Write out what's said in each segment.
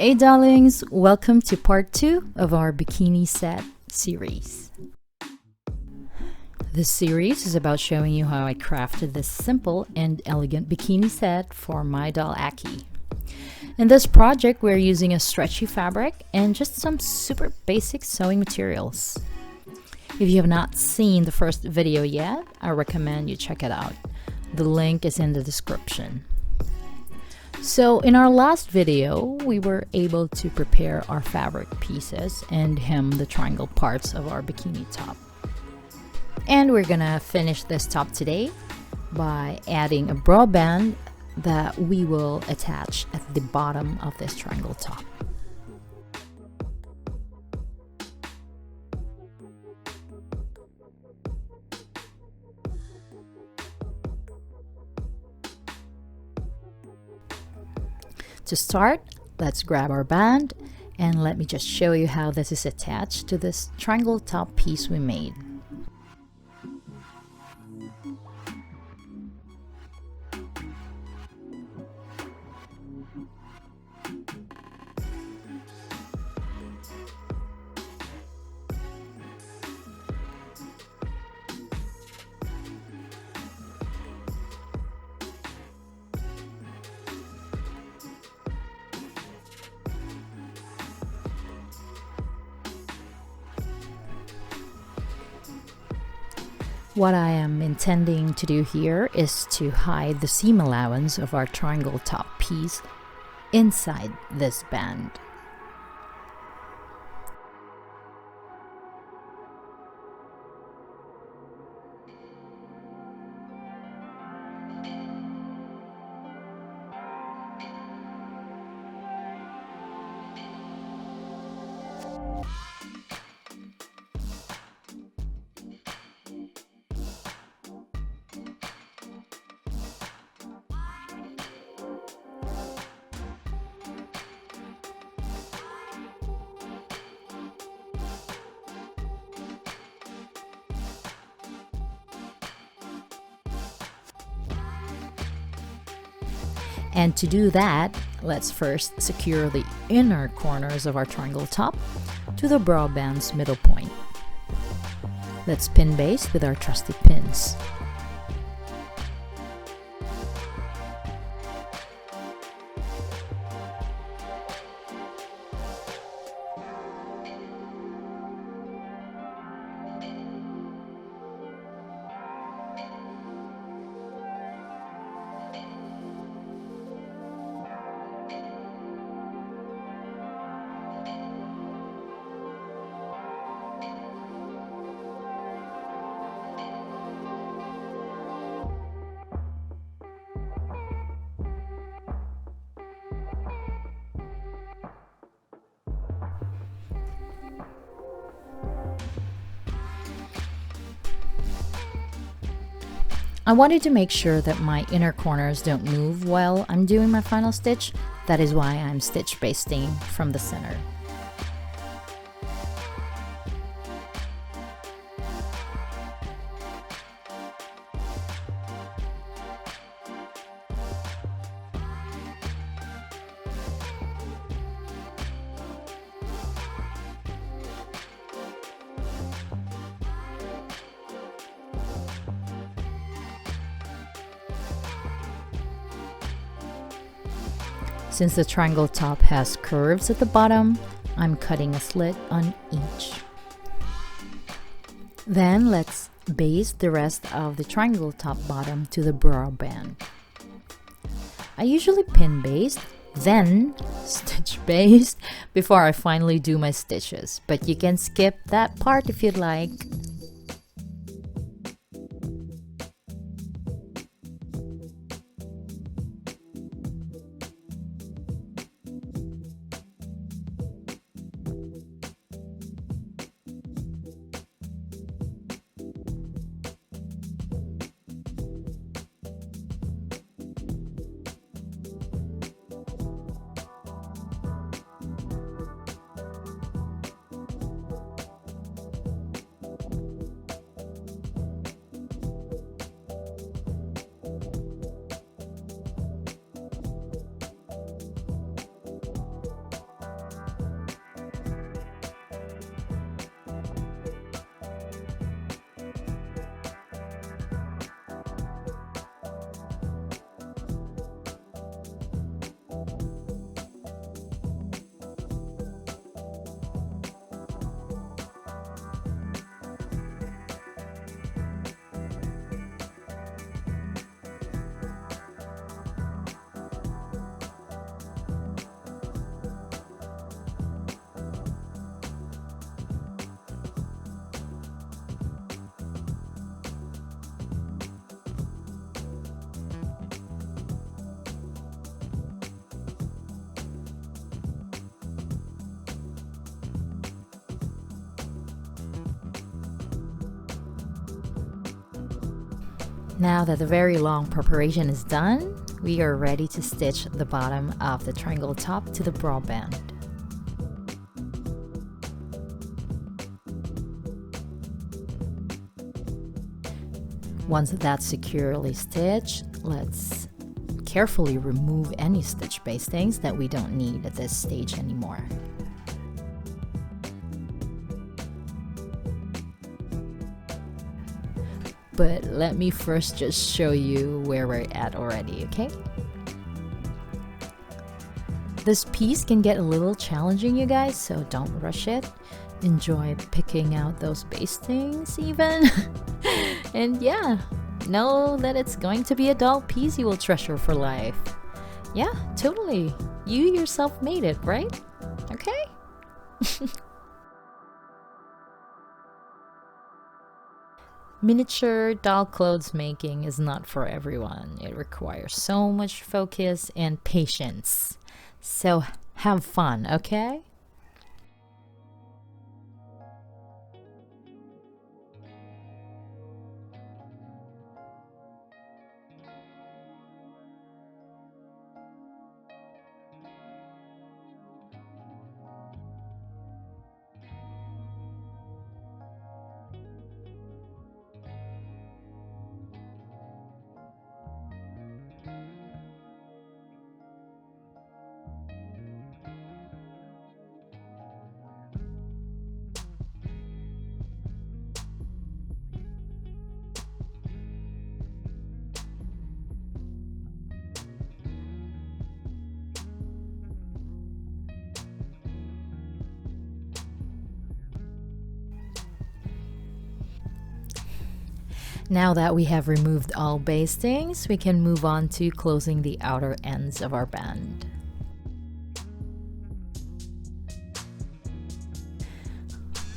Hey darlings, welcome to part 2 of our bikini set series. This series is about showing you how I crafted this simple and elegant bikini set for my doll Aki. In this project, we're using a stretchy fabric and just some super basic sewing materials. If you have not seen the first video yet, I recommend you check it out. The link is in the description. So in our last video, we were able to prepare our fabric pieces and hem the triangle parts of our bikini top. And we're gonna finish this top today by adding a bra band that we will attach at the bottom of this triangle top. To start, let's grab our band and let me just show you how this is attached to this triangle top piece we made. What I am intending to do here is to hide the seam allowance of our triangle top piece inside this band. And to do that, let's first secure the inner corners of our triangle top to the bra band's middle point. Let's pin baste with our trusty pins. I wanted to make sure that my inner corners don't move while I'm doing my final stitch. That is why I'm stitch basting from the center. Since the triangle top has curves at the bottom, I'm cutting a slit on each. Then let's baste the rest of the triangle top bottom to the bra band. I usually pin baste, then stitch baste before I finally do my stitches, but you can skip that part if you'd like. Now that the very long preparation is done, we are ready to stitch the bottom of the triangle top to the bra band. Once that's securely stitched, let's carefully remove any stitch bastings that we don't need at this stage anymore. But let me first just show you where we're at already, okay? This piece can get a little challenging, you guys, so don't rush it. Enjoy picking out those bastings even. And yeah, know that it's going to be a doll piece you will treasure for life. Yeah, totally. You yourself made it, right? Okay? Miniature doll clothes making is not for everyone. It requires so much focus and patience. So have fun, okay? Now that we have removed all bastings, we can move on to closing the outer ends of our band.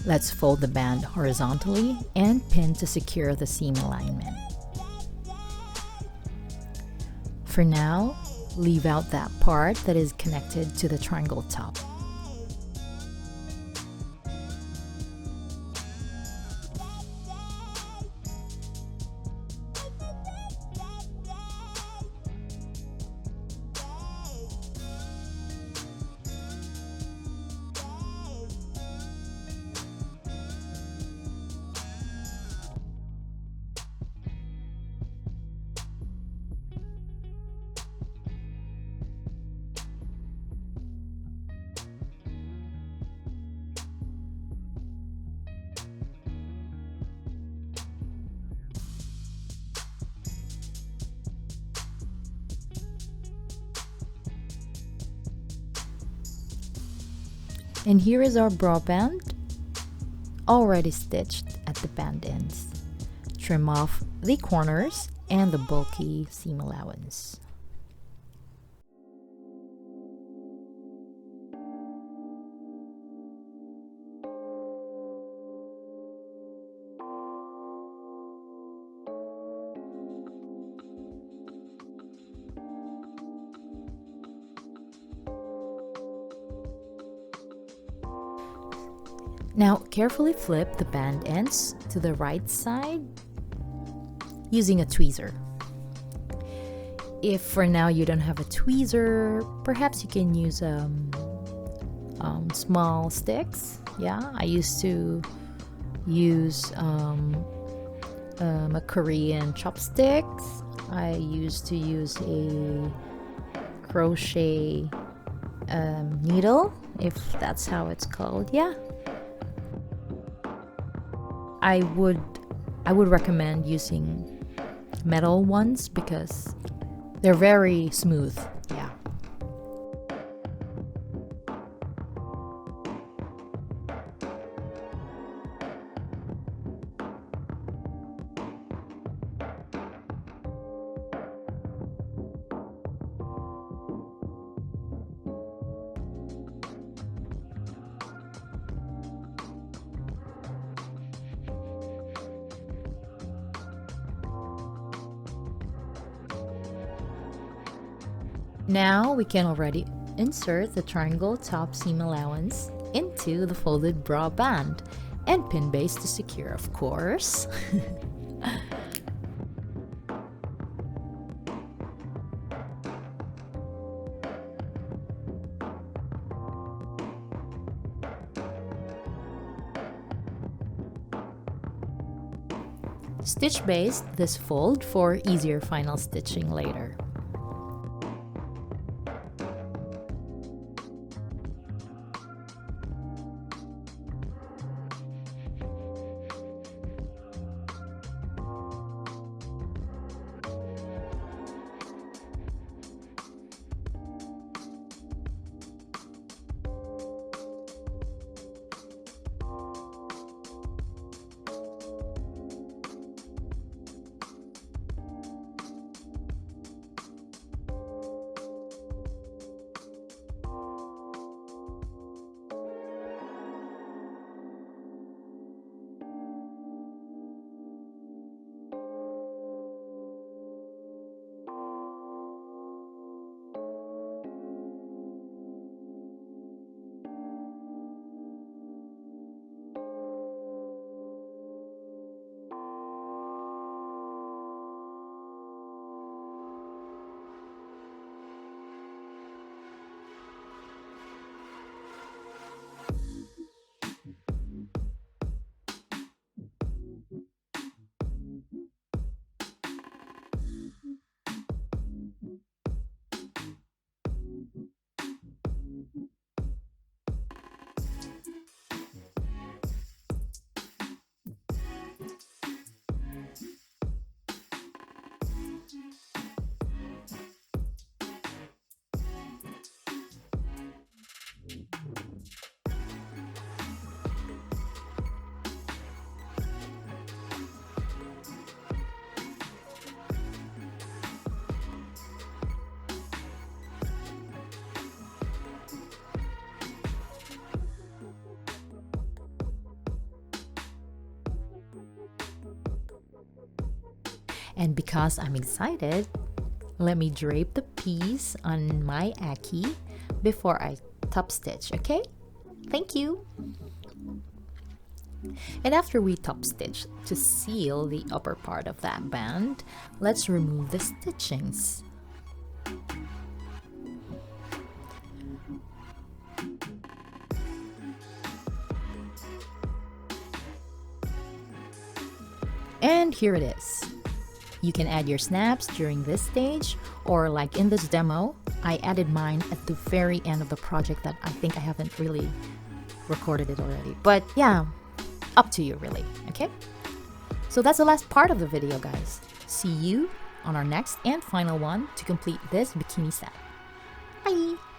Let's fold the band horizontally and pin to secure the seam alignment. For now, leave out that part that is connected to the triangle top. And here is our bra band, already stitched at the band ends. Trim off the corners and the bulky seam allowance. Now, carefully flip the band ends to the right side using a tweezer. If for now you don't have a tweezer, perhaps you can use small sticks. Yeah, I used to use a Korean chopsticks. I used to use a crochet needle, if that's how it's called. Yeah. I would recommend using metal ones because they're very smooth. Yeah. Now we can already insert the triangle top seam allowance into the folded bra band and pin base to secure, of course. Stitch baste this fold for easier final stitching later. And because I'm excited, let me drape the piece on my Aki before I top stitch, okay? Thank you! And after we top stitch to seal the upper part of that band, let's remove the stitchings. And here it is. You can add your snaps during this stage, or like in this demo, I added mine at the very end of the project that I think I haven't really recorded it already. But yeah, up to you really, okay? So that's the last part of the video, guys. See you on our next and final one to complete this bikini set. Bye!